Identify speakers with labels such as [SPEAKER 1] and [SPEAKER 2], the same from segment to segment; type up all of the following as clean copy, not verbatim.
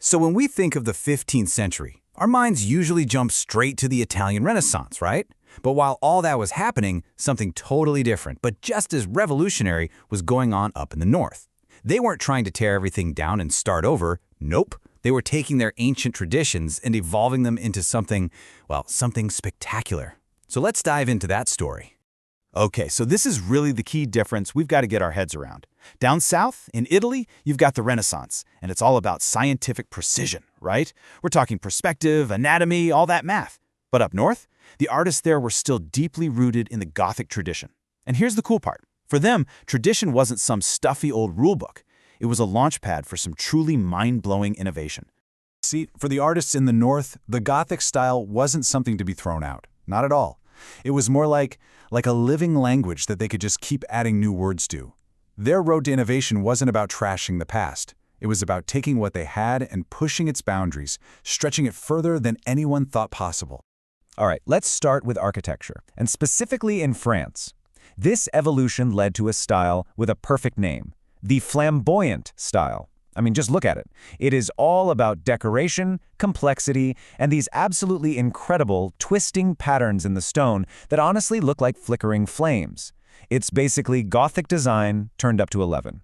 [SPEAKER 1] So when we think of the 15th century, our minds usually jump straight to the Italian Renaissance, right? But while all that was happening, something totally different, but just as revolutionary, was going on up in the north. They weren't trying to tear everything down and start over. Nope. They were taking their ancient traditions and evolving them into something, well, something spectacular. So let's dive into that story.
[SPEAKER 2] Okay, so this is really the key difference we've got to get our heads around. Down south, in Italy, you've got the Renaissance, and it's all about scientific precision, right? We're talking perspective, anatomy, all that math. But up north, the artists there were still deeply rooted in the Gothic tradition. And here's the cool part. For them, tradition wasn't some stuffy old rulebook. It was a launchpad for some truly mind-blowing innovation.
[SPEAKER 3] See, for the artists in the north, the Gothic style wasn't something to be thrown out. Not at all. It was more like a living language that they could just keep adding new words to. Their road to innovation wasn't about trashing the past. It was about taking what they had and pushing its boundaries, stretching it further than anyone thought possible.
[SPEAKER 4] All right, let's start with architecture, and specifically in France. This evolution led to a style with a perfect name, the flamboyant style. I mean, just look at it. It is all about decoration, complexity, and these absolutely incredible twisting patterns in the stone that honestly look like flickering flames. It's basically Gothic design turned up to 11.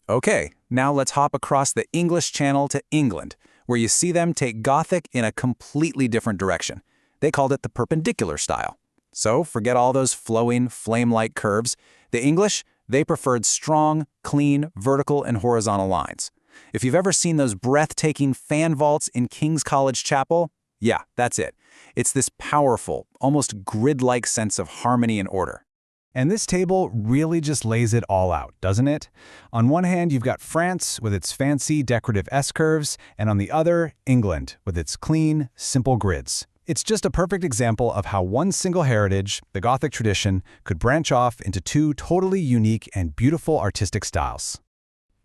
[SPEAKER 1] Okay, now let's hop across the English Channel to England, where you see them take Gothic in a completely different direction. They called it the perpendicular style. So forget all those flowing, flame-like curves. The English, they preferred strong, clean, vertical, and horizontal lines. If you've ever seen those breathtaking fan vaults in King's College Chapel, yeah, that's it. It's this powerful, almost grid-like sense of harmony and order.
[SPEAKER 3] And this table really just lays it all out, doesn't it? On one hand, you've got France with its fancy decorative S-curves, and on the other, England with its clean, simple grids. It's just a perfect example of how one single heritage, the Gothic tradition, could branch off into two totally unique and beautiful artistic styles.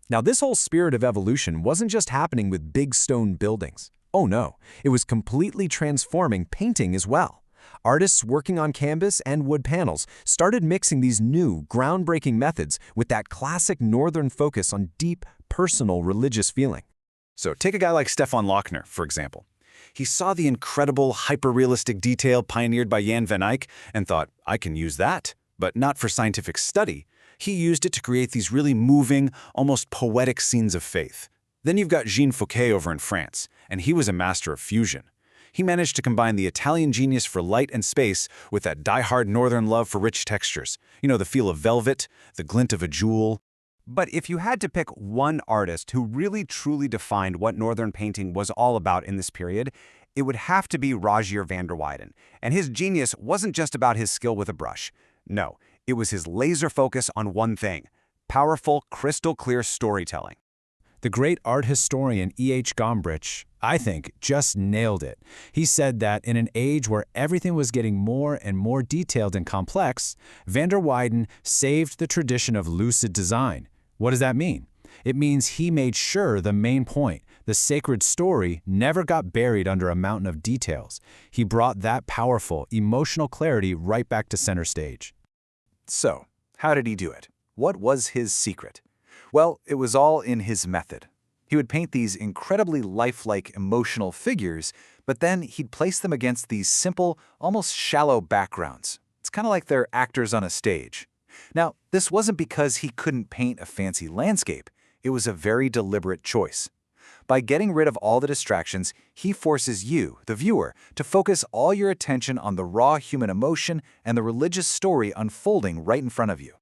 [SPEAKER 5] Now, this whole spirit of evolution wasn't just happening with big stone buildings. Oh no, it was completely transforming painting as well. Artists working on canvas and wood panels started mixing these new, groundbreaking methods with that classic northern focus on deep, personal, religious feeling.
[SPEAKER 2] So take a guy like Stefan Lochner, for example. He saw the incredible, hyper-realistic detail pioneered by Jan van Eyck and thought, I can use that, but not for scientific study. He used it to create these really moving, almost poetic scenes of faith. Then you've got Jean Fouquet over in France, and he was a master of fusion. He managed to combine the Italian genius for light and space with that die-hard northern love for rich textures. You know, the feel of velvet, the glint of a jewel.
[SPEAKER 6] But if you had to pick one artist who really truly defined what Northern painting was all about in this period, it would have to be Rogier van der Weyden. And his genius wasn't just about his skill with a brush. No, it was his laser focus on one thing: powerful, crystal-clear storytelling.
[SPEAKER 3] The great art historian E.H. Gombrich, I think, just nailed it. He said that in an age where everything was getting more and more detailed and complex, van der Weyden saved the tradition of lucid design. What does that mean? It means he made sure the main point, the sacred story, never got buried under a mountain of details. He brought that powerful, emotional clarity right back to center stage.
[SPEAKER 2] So, how did he do it? What was his secret? Well, it was all in his method. He would paint these incredibly lifelike, emotional figures, but then he'd place them against these simple, almost shallow backgrounds. It's kind of like they're actors on a stage. Now, this wasn't because he couldn't paint a fancy landscape. It was a very deliberate choice. By getting rid of all the distractions, he forces you, the viewer, to focus all your attention on the raw human emotion and the religious story unfolding right in front of you.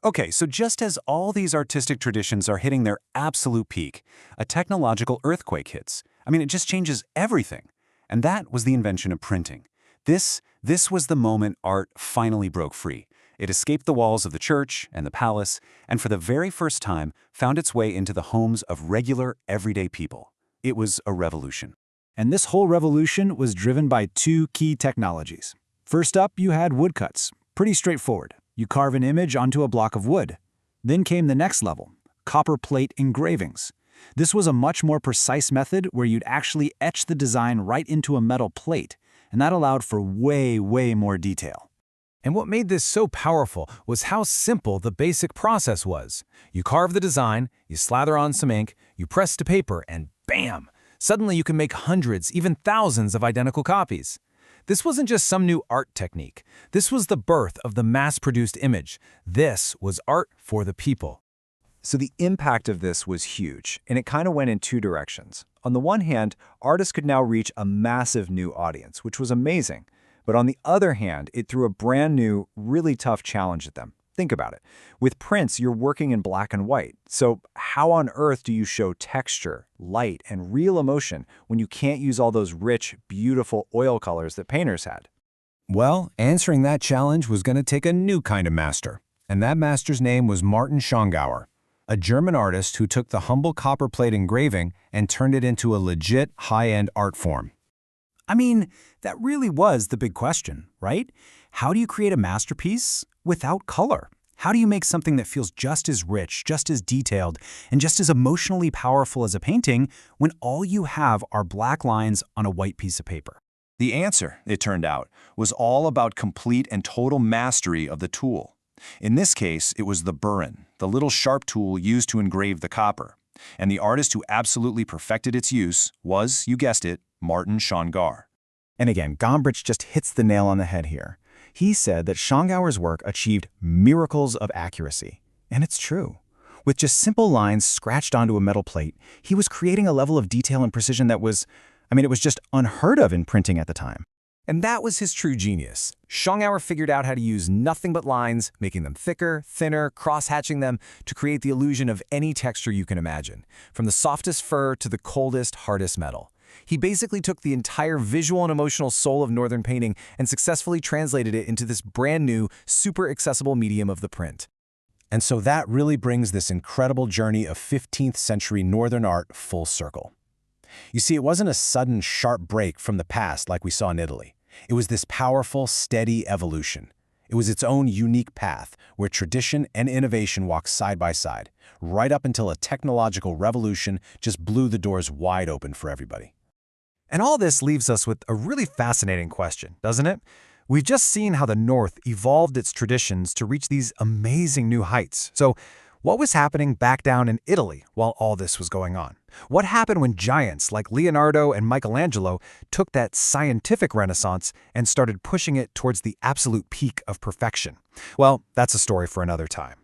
[SPEAKER 2] Okay, so just as all these artistic traditions are hitting their absolute peak, a technological earthquake hits. I mean, it just changes everything. And that was the invention of printing. This was the moment art finally broke free. It escaped the walls of the church and the palace, and for the very first time found its way into the homes of regular, everyday people. It was a revolution.
[SPEAKER 3] And this whole revolution was driven by two key technologies. First up, you had woodcuts. Pretty straightforward. You carve an image onto a block of wood. Then came the next level, copper plate engravings. This was a much more precise method where you'd actually etch the design right into a metal plate, and that allowed for way more detail. And what made this so powerful was how simple the basic process was. You carve the design, you slather on some ink, you press to paper, and bam! Suddenly you can make hundreds, even thousands of identical copies. This wasn't just some new art technique. This was the birth of the mass-produced image. This was art for the people.
[SPEAKER 2] So the impact of this was huge, and it kind of went in two directions. On the one hand, artists could now reach a massive new audience, which was amazing. But on the other hand, it threw a brand new, really tough challenge at them. Think about it. With prints, you're working in black and white. So how on earth do you show texture, light, and real emotion when you can't use all those rich, beautiful oil colors that painters had?
[SPEAKER 3] Well, answering that challenge was going to take a new kind of master. And that master's name was Martin Schongauer, a German artist who took the humble copperplate engraving and turned it into a legit high-end art form. I mean, that really was the big question, right? How do you create a masterpiece without color? How do you make something that feels just as rich, just as detailed, and just as emotionally powerful as a painting when all you have are black lines on a white piece of paper?
[SPEAKER 1] The answer, it turned out, was all about complete and total mastery of the tool. In this case, it was the burin, the little sharp tool used to engrave the copper. And the artist who absolutely perfected its use was, you guessed it, Martin Schongauer.
[SPEAKER 3] And again, Gombrich just hits the nail on the head here. He said that Schongauer's work achieved miracles of accuracy. And it's true. With just simple lines scratched onto a metal plate, he was creating a level of detail and precision that was, it was just unheard of in printing at the time. And that was his true genius. Schongauer figured out how to use nothing but lines, making them thicker, thinner, cross-hatching them to create the illusion of any texture you can imagine, from the softest fur to the coldest, hardest metal. He basically took the entire visual and emotional soul of Northern painting and successfully translated it into this brand new, super accessible medium of the print. And so that really brings this incredible journey of 15th century Northern art full circle. You see, it wasn't a sudden, sharp break from the past like we saw in Italy. It was this powerful, steady evolution. It was its own unique path where tradition and innovation walked side by side, right up until a technological revolution just blew the doors wide open for everybody.
[SPEAKER 2] And all this leaves us with a really fascinating question, doesn't it? We've just seen how the North evolved its traditions to reach these amazing new heights. So, what was happening back down in Italy while all this was going on? What happened when giants like Leonardo and Michelangelo took that scientific renaissance and started pushing it towards the absolute peak of perfection? Well, that's a story for another time.